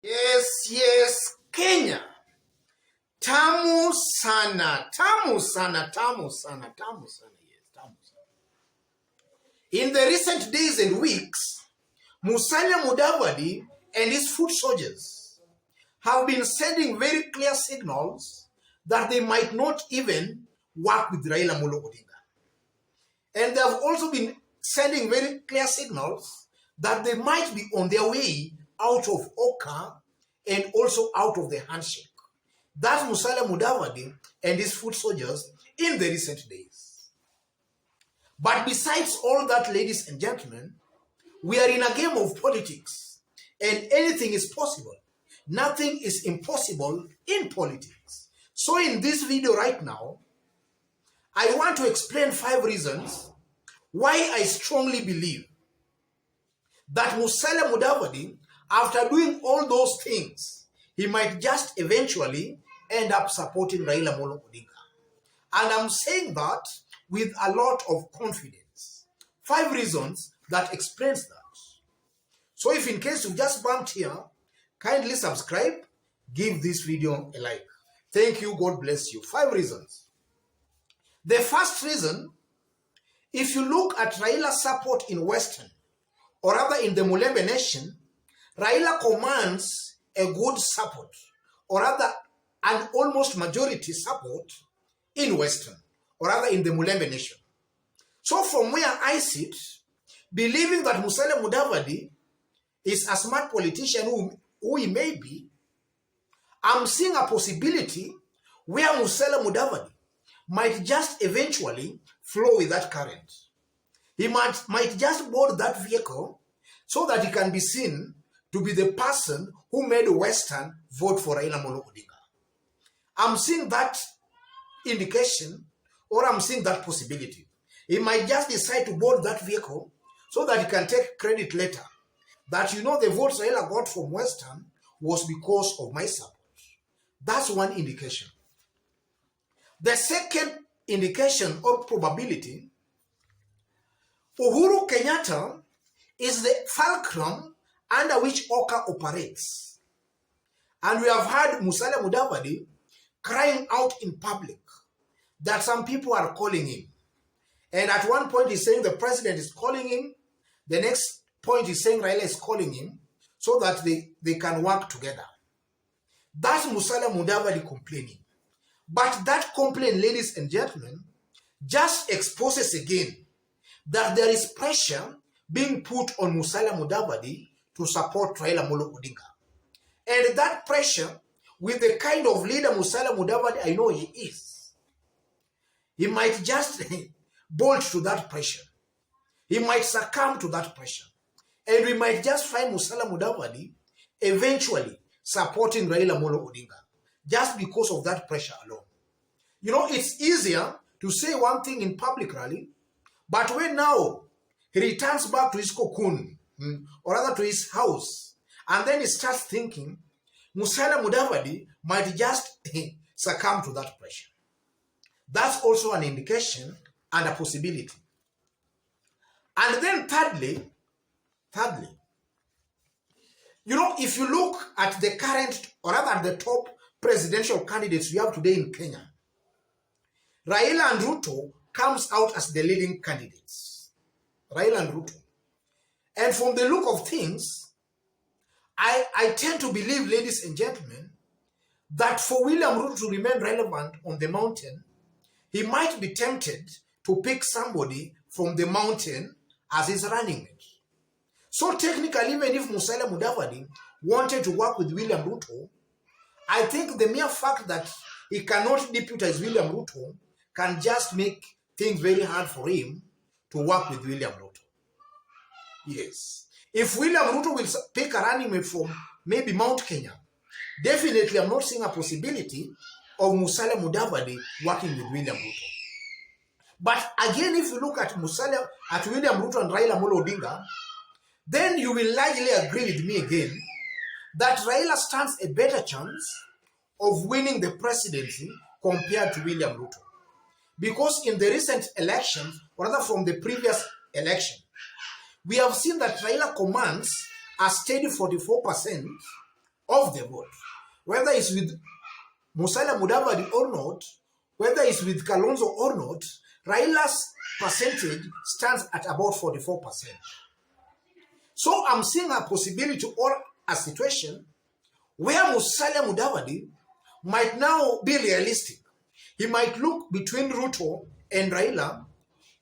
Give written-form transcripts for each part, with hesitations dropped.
Yes, Kenya. Tamu sana, tamu sana, tamu sana, tamu sana, yes, tamu sana. In the recent days and weeks, Musalia Mudavadi and his foot soldiers have been sending very clear signals that they might not even work with Raila Odinga. And they have also been sending very clear signals that they might be on their way out of Oka and also out of the handshake. That's Musalia Mudavadi and his foot soldiers in the recent days. But besides all that, ladies and gentlemen, we are in a game of politics and anything is possible. Nothing is impossible in politics. So in this video right now, I want to explain 5 reasons why I strongly believe that Musalia Mudavadi, after doing all those things, he might just eventually end up supporting Raila Odinga. And I'm saying that with a lot of confidence. 5 reasons that explains that. So if in case you just bumped here, kindly subscribe, give this video a like. Thank you, God bless you. 5 reasons. The first reason, if you look at Raila's support in Western, or rather in the Mulembe Nation, Raila commands a good support, or rather an almost majority support in Western, or rather in the Mulembe Nation. So from where I sit, believing that Musalia Mudavadi is a smart politician who he may be, I'm seeing a possibility where Musalia Mudavadi might just eventually flow with that current. He might just board that vehicle so that he can be seen to be the person who made Western vote for Raila Odinga. I'm seeing that indication, or I'm seeing that possibility. He might just decide to board that vehicle so that he can take credit later that, you know, the votes Raila got from Western was because of my support. That's one indication. The second indication or probability, Uhuru Kenyatta is the fulcrum under which Oka operates. And we have heard Musalia Mudavadi crying out in public that some people are calling him. And at one point he's saying the president is calling him. The next point he's saying Raila is calling him so that they can work together. That's Musalia Mudavadi complaining. But that complaint, ladies and gentlemen, just exposes again that there is pressure being put on Musalia Mudavadi to support Raila Odinga. And that pressure, with the kind of leader Musalia Mudavadi I know he is, he might just bolt to that pressure. He might succumb to that pressure. And we might just find Musalia Mudavadi eventually supporting Raila Odinga just because of that pressure alone. You know, it's easier to say one thing in public rally, but when now he returns back to his cocoon, or rather to his house, and then he starts thinking, Musalia Mudavadi might just succumb to that pressure. That's also an indication and a possibility. And then thirdly, you know, if you look at the current, or rather the top presidential candidates we have today in Kenya, Raila and Ruto comes out as the leading candidates. Raila and Ruto. And from the look of things, I tend to believe, ladies and gentlemen, that for William Ruto to remain relevant on the mountain, he might be tempted to pick somebody from the mountain as his running mate. So technically, even if Musalia Mudavadi wanted to work with William Ruto, I think the mere fact that he cannot deputize William Ruto can just make things very hard for him to work with William Ruto. Yes. If William Ruto will pick a running mate from maybe Mount Kenya, definitely I'm not seeing a possibility of Musalia Mudavadi working with William Ruto. But again, if you look at William Ruto and Raila Odinga, then you will largely agree with me again that Raila stands a better chance of winning the presidency compared to William Ruto. Because in the recent elections, or rather from the previous election, we have seen that Raila commands a steady 44% of the vote. Whether it's with Musalia Mudavadi or not, whether it's with Kalonzo or not, Raila's percentage stands at about 44%. So I'm seeing a possibility or a situation where Musalia Mudavadi might now be realistic. He might look between Ruto and Raila,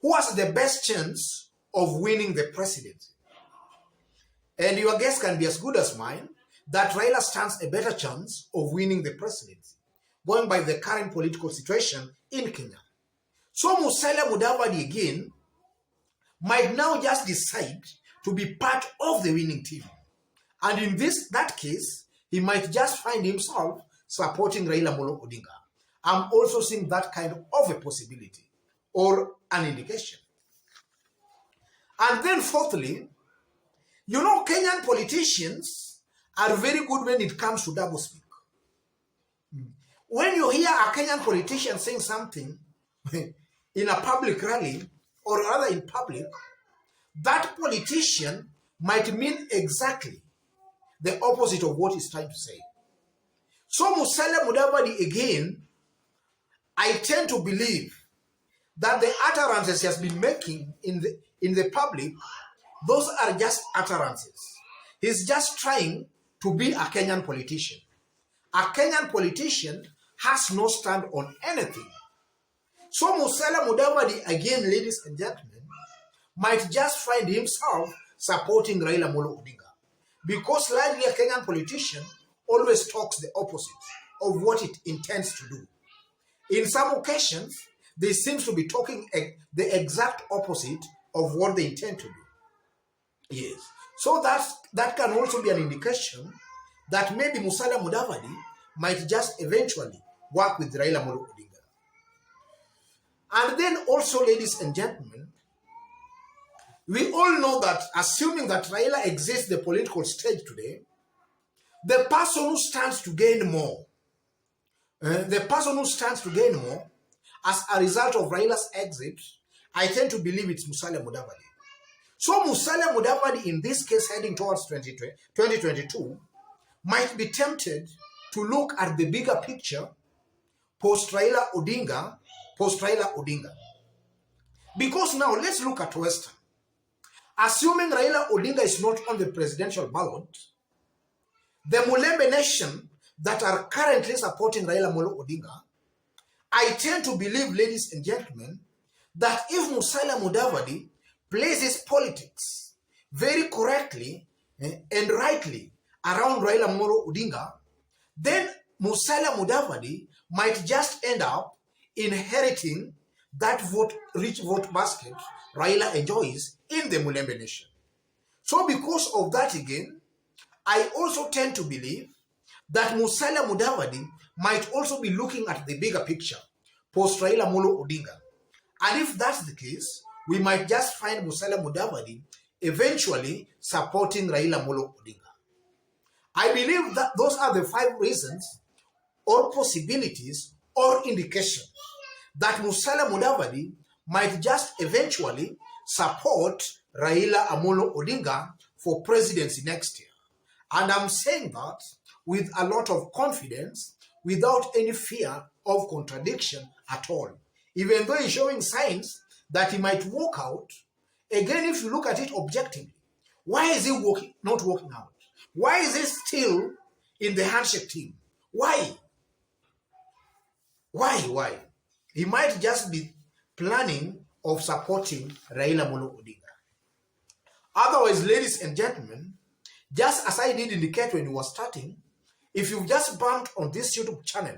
who has the best chance of winning the presidency. And your guess can be as good as mine that Raila stands a better chance of winning the presidency, going by the current political situation in Kenya. So Musalia Mudavadi again might now just decide to be part of the winning team. And in that case, he might just find himself supporting Raila Amolo Odinga. I'm also seeing that kind of a possibility or an indication. And then fourthly, you know, Kenyan politicians are very good when it comes to doublespeak. When you hear a Kenyan politician saying something in a public rally or rather in public, that politician might mean exactly the opposite of what he's trying to say. So Musalia Mudavadi again, I tend to believe that the utterances he has been making in the public, those are just utterances. He's just trying to be a Kenyan politician. A Kenyan politician has no stand on anything. So Musalia Mudavadi, again, ladies and gentlemen, might just find himself supporting Raila Amolo Odinga. Because likely a Kenyan politician always talks the opposite of what it intends to do. In some occasions, they seem to be talking the exact opposite of what they intend to do. Yes. So that can also be an indication that maybe Musalia Mudavadi might just eventually work with Raila Amolo Odinga. And then also, ladies and gentlemen, we all know that assuming that Raila exits the political stage today, the person who stands to gain more, as a result of Raila's exit, I tend to believe it's Musalia Mudavadi. So Musalia Mudavadi, in this case, heading towards 2022, might be tempted to look at the bigger picture post-Raila Odinga. Because now, let's look at Western. Assuming Raila Odinga is not on the presidential ballot, the Mulembe Nation that are currently supporting Raila Amolo Odinga, I tend to believe, ladies and gentlemen, that if Musalia Mudavadi plays his politics very correctly and rightly around Raila Amolo Odinga, then Musalia Mudavadi might just end up inheriting that rich vote basket Raila enjoys in the Mulembe Nation. So because of that again, I also tend to believe that Musalia Mudavadi might also be looking at the bigger picture post Raila Amolo Odinga. And if that's the case, we might just find Musalia Mudavadi eventually supporting Raila Amolo Odinga. I believe that those are the 5 reasons or possibilities or indications that Musalia Mudavadi might just eventually support Raila Amolo Odinga for presidency next year. And I'm saying that with a lot of confidence, without any fear of contradiction at all. Even though he's showing signs that he might walk out, again, if you look at it objectively, why is he not walking out? Why is he still in the handshake team? Why? He might just be planning of supporting Raila Amolo Odinga. Otherwise, ladies and gentlemen, just as I did indicate when we were starting, if you've just bumped on this YouTube channel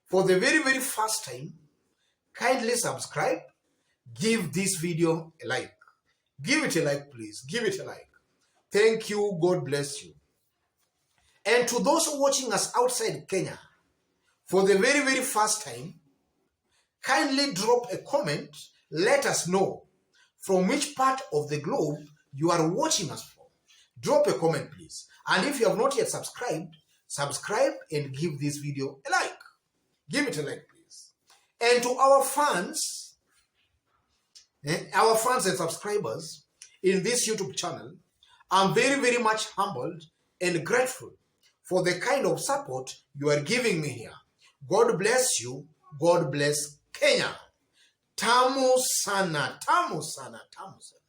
for the very, very first time, kindly subscribe, give this video a like. Give it a like, please. Give it a like. Thank you. God bless you. And to those watching us outside Kenya, for the very, very first time, kindly drop a comment. Let us know from which part of the globe you are watching us from. Drop a comment, please. And if you have not yet subscribed, subscribe and give this video a like. Give it a like, please. And to our fans and subscribers in this YouTube channel, I'm very, very much humbled and grateful for the kind of support you are giving me here. God bless you. God bless Kenya. Tamu sana, tamu sana, tamu sana.